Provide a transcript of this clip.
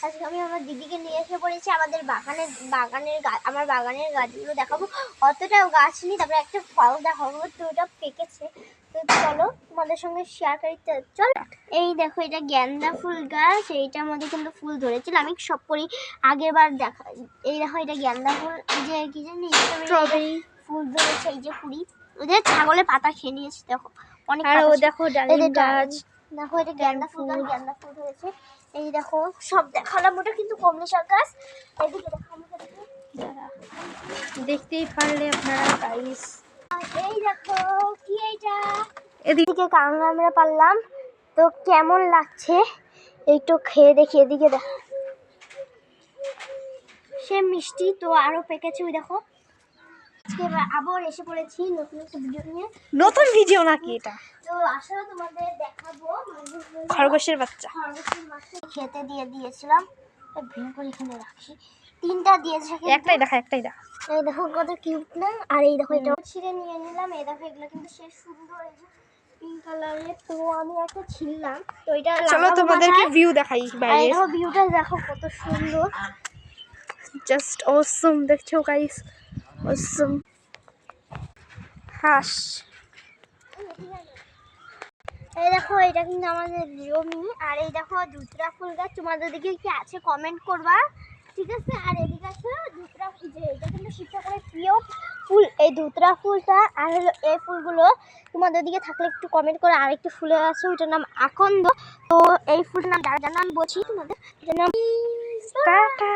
আজকে আমি আমার দিদিকে নিয়ে এসে পড়েছি আমাদের আমার বাগানের গাছগুলো দেখাবো। অতটাও গাছ নেই, তারপরে একটা ফল দেখাবো, তো ওটা পেকেছে। তো চলো তোমাদের সঙ্গে শেয়ার করতে চল। এই দেখো, এটা গেন্দা ফুল গাছ, এইটার মধ্যে কিন্তু ফুল ধরেছিল। আমি সব করি আগের বার দেখা। এই দেখো, এটা গেন্দা ফুল, যে কি জানি স্ট্রবেরি ফুল ধরেছে, এই যে কুড়ি। ওদের ছাগলের পাতা খেয়ে নিয়েছে, দেখো অনেক। আর ও দেখো ডালিম গাছ, দেখো এটা গেন্দা ফুল ধরেছে। এই দেখো সব দেখালাম, ওটা কিন্তু কমলা শাক গাছ। এদিকে দেখো, দেখতেই পারলে আপনারা গাইস। এই দেখো কি, এইটা এদিকে কাঁকড়া আমরা পারলাম, তো কেমন লাগছে একটু খেয়ে দেখি। এদিকে দেখো, সে মিষ্টি, তো আরো পেকেছে। ওই দেখো, আজকে আবার এসে পড়েছি নতুন একটা ভিডিও নিয়ে। নতুন ভিডিও নাকি এটা? তো আসলে তোমাদের দেখাবো খরগোশের বাচ্চা। খেতে দিয়ে দিয়েছিলাম, ভিড় করে এখানে রাখি। তিনটা দিয়েছে, একটাই দেখা। এই দেখো কত কিউট না। আর এই দেখো, এটা ছিঁড়ে নিয়ে নিলাম। এই দেখো, এগুলো কিন্তু সে সুন্দর, এই যে পিঙ্ক কালারের। তো আমি একটা ছিললাম, তো এটা চলো তোমাদেরকে ভিউ দেখাই বাইরে। দেখো ভিউটা দেখো কত সুন্দর, জাস্ট অসম। দেখছো গাইস, অসম। হাস, এই দেখো এটা কিন্তু আমাদের জমি। আর এই দেখো ধুতরা ফুল গাছ, তোমাদের দিকে কি আছে কমেন্ট করবা, ঠিক আছে? আর এদিকে আছে ধুতরা ফুল, যে এটা কিন্তু শীতটা করে প্রিয় ফুল, এই ধুতরা ফুলটা। আর হলো এই ফুলগুলো তোমাদের দিকে থাকলে একটু কমেন্ট করে। আরেকটি ফুলের আছে, ওইটার নাম আকন্দ। তো এই ফুলটার নাম যার নাম বলছি তোমাদের, এটার নাম টাটা।